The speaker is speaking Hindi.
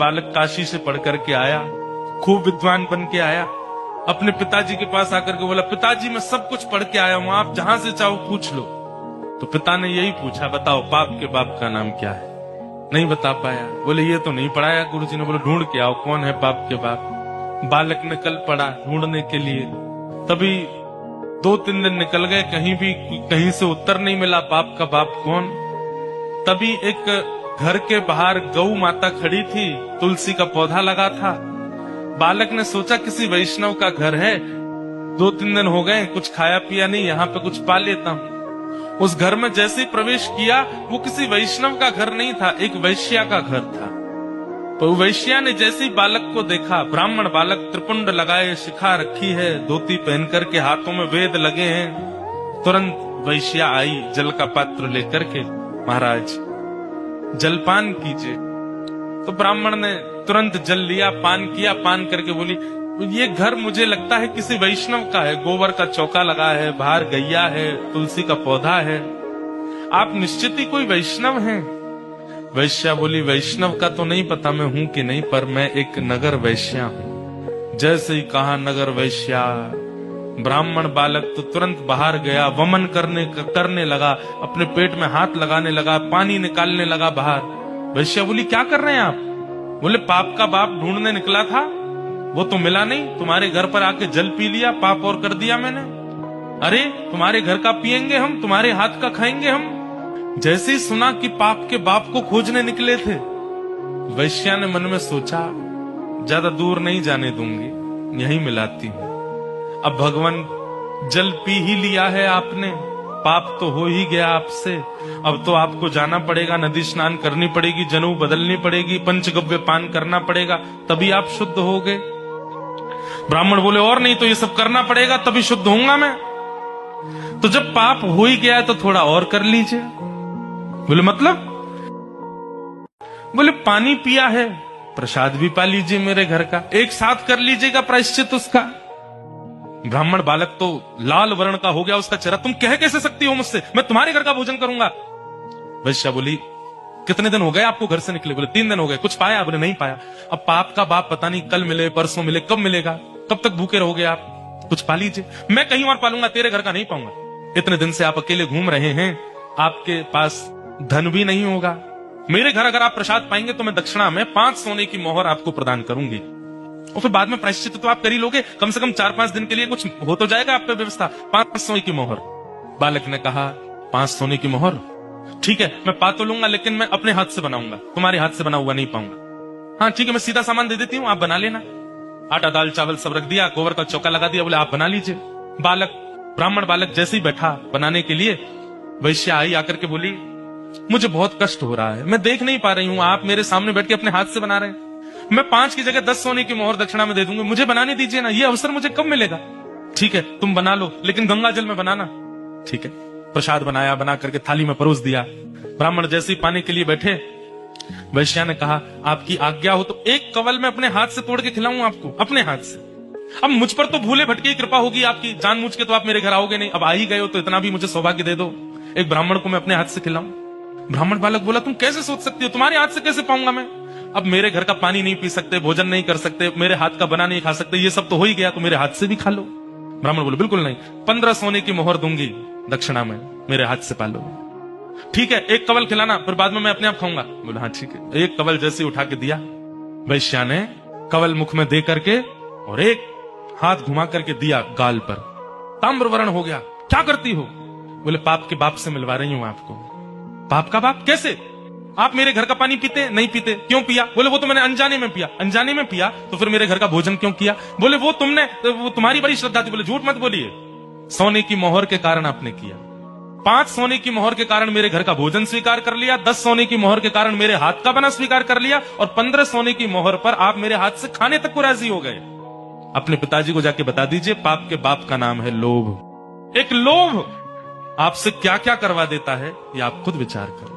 बालक काशी से पढ़ करके आया, खूब विद्वान बन के आया, अपने पिताजी के पास आकर के बोला, पिताजी मैं सब कुछ पढ़ के आया हूं, आप जहां से चाहो पूछ लो। तो पिता ने यही पूछा, बताओ पाप के बाप का नाम क्या है? नहीं बता पाया। बोले ये तो नहीं पढ़ाया गुरुजी ने। बोले ढूंढ के आओ कौन है पाप के बाप। बालक ने कल पढ़ा ढूंढने के लिए, तभी 2-3 दिन निकल गए, कहीं से उत्तर नहीं मिला पाप का बाप कौन। तभी एक घर के बाहर गौ माता खड़ी थी, तुलसी का पौधा लगा था। बालक ने सोचा किसी वैष्णव का घर है, 2-3 दिन हो गए कुछ खाया पिया नहीं, यहाँ पे कुछ पा लेता हूँ। उस घर में जैसे ही प्रवेश किया, वो किसी वैष्णव का घर नहीं था, एक वैश्या का घर था। तो वैश्या ने जैसे ही बालक को देखा, ब्राह्मण बालक, त्रिपुंड लगाए, शिखा रखी है, धोती पहन करके, हाथों में वेद लगे हैं, तुरंत वैश्या आई जल का पात्र लेकर के, महाराज जलपान कीजिए। तो ब्राह्मण ने तुरंत जल लिया, पान किया, पान करके बोली, ये घर मुझे लगता है किसी वैष्णव का है, गोबर का चौका लगा है, बाहर गैया है, तुलसी का पौधा है, आप निश्चित ही कोई वैष्णव हैं। वैश्या बोली, वैष्णव का तो नहीं पता मैं हूं कि नहीं, पर मैं एक नगर वैश्या हूं। जैसे ही कहा नगर वैश्या, ब्राह्मण बालक तो तुरंत बाहर गया, वमन करने लगा, अपने पेट में हाथ लगाने लगा, पानी निकालने लगा बाहर। वैश्या बोली, क्या कर रहे हैं आप? बोले, पाप का बाप ढूंढने निकला था, वो तो मिला नहीं, तुम्हारे घर पर आके जल पी लिया, पाप और कर दिया मैंने। अरे तुम्हारे घर का पिएंगे हम, तुम्हारे हाथ का खाएंगे हम। जैसे ही सुना कि पाप के बाप को खोजने निकले थे, वैश्या ने मन में सोचा, ज्यादा दूर नहीं जाने दूंगी, यहीं मिलाती हूं। अब भगवान जल पी ही लिया है आपने, पाप तो हो ही गया आपसे, अब तो आपको जाना पड़ेगा, नदी स्नान करनी पड़ेगी, जनेऊ बदलनी पड़ेगी, पंचगव्य पान करना पड़ेगा, तभी आप शुद्ध हो गए। ब्राह्मण बोले, और नहीं तो ये सब करना पड़ेगा तभी शुद्ध होऊंगा मैं। तो जब पाप हो ही गया है तो थोड़ा और कर लीजिए। बोले मतलब? बोले पानी पिया है, प्रसाद भी पा लीजिए मेरे घर का, एक साथ कर लीजिएगा प्रायश्चित उसका। ब्राह्मण बालक तो लाल वर्ण का हो गया उसका चेहरा, तुम कह कैसे सकती हो मुझसे, मैं तुम्हारे घर का भोजन करूंगा। वैश्या बोली, कितने दिन हो गए आपको घर से निकले? बोले 3 दिन हो गए। कुछ पाया? बोले नहीं पाया। अब पाप का बाप पता नहीं कल मिले, परसों मिले, कब मिलेगा, कब तक भूखे रहोगे आप, कुछ पा लीजिए। मैं कहीं और पालूंगा, तेरे घर का नहीं पाऊंगा। इतने दिन से आप अकेले घूम रहे हैं, आपके पास धन भी नहीं होगा, मेरे घर अगर आप प्रसाद पाएंगे तो मैं दक्षिणा में 5 सोने की मोहर आपको प्रदान करूंगी, और फिर बाद में प्रायश्चित तो आप कर ही लोगे, कम से कम 4-5 दिन के लिए कुछ हो तो जाएगा आप पे व्यवस्था। 5 सोने की मोहर। बालक ने कहा, 5 सोने की मोहर ठीक है, मैं पा तो लूंगा, लेकिन मैं अपने हाथ से बनाऊंगा, तुम्हारे हाथ से बना हुआ नहीं पाऊंगा। हाँ ठीक है, मैं सीधा सामान दे देती हूँ, आप बना लेना। आटा दाल चावल सब रख दिया, गोबर का चौका लगा दिया, बोले आप बना लीजिए। ब्राह्मण बालक जैसे ही बैठा बनाने के लिए, वैश्या आई आकर के बोली, मुझे बहुत कष्ट हो रहा है, मैं देख नहीं पा रही हूँ, आप मेरे सामने बैठ के अपने हाथ से बना रहे हैं, मैं 5 की जगह 10 सोने की मोहर दक्षिणा में दे दूंगी, मुझे बनाने दीजिए ना, ये अवसर मुझे कब मिलेगा? ठीक है तुम बना लो, लेकिन गंगा जल में बनाना। ठीक है, प्रसाद बनाया, बना करके थाली में परोस दिया। ब्राह्मण जैसे ही पाने के लिए बैठे, वैश्या ने कहा, आपकी आज्ञा हो तो एक कवल में अपने हाथ से तोड़ के खिलाऊं आपको, अपने हाथ से। अब मुझ पर तो भूले भटके की कृपा होगी आपकी, जानबूझ के तो आप मेरे घर आओगे नहीं, अब आ ही गए हो तो इतना भी मुझे सौभाग्य दे दो, एक ब्राह्मण को मैं अपने हाथ से खिलाऊं। ब्राह्मण बालक बोला, तुम कैसे सोच सकती हो, तुम्हारे हाथ से कैसे पाऊंगा मैं? अब मेरे घर का पानी नहीं पी सकते, भोजन नहीं कर सकते, मेरे हाथ का बना नहीं खा सकते, ये सब तो हो ही गया, तो मेरे हाथ से भी खा लो। ब्राह्मण बोले, बिल्कुल नहीं, 15 सोने की मोहर दूंगी दक्षिणा में, मेरे हाथ से पालो। ठीक है, एक कवल खिलाना, फिर बाद में मैं अपने आप खाऊंगा। बोला हाँ ठीक है। एक कवल जैसे उठा के दिया, वैश्या ने कवल मुख में दे करके और एक हाथ घुमा करके दिया गाल पर, ताम्रवर्ण हो गया। क्या करती हो? बोले पाप के बाप से मिलवा रही हूं आपको। पाप का बाप कैसे? आप मेरे घर का पानी पीते नहीं पीते? क्यों पिया? बोले वो तो मैंने अनजाने में पिया। अनजाने में पिया तो फिर मेरे घर का भोजन क्यों किया? बोले वो तुम्हारी बड़ी श्रद्धा थी। बोले झूठ मत बोलिए, सोने की मोहर के कारण आपने किया। 5 सोने की मोहर के कारण मेरे घर का भोजन स्वीकार कर लिया, 10 सोने की मोहर के कारण मेरे हाथ का बना स्वीकार कर लिया, और 15 सोने की मोहर पर आप मेरे हाथ से खाने तक को राजी हो गए। अपने पिताजी को जाके बता दीजिए, पाप के बाप का नाम है लोभ। एक लोभ आपसे क्या क्या करवा देता है, ये आप खुद विचार करें।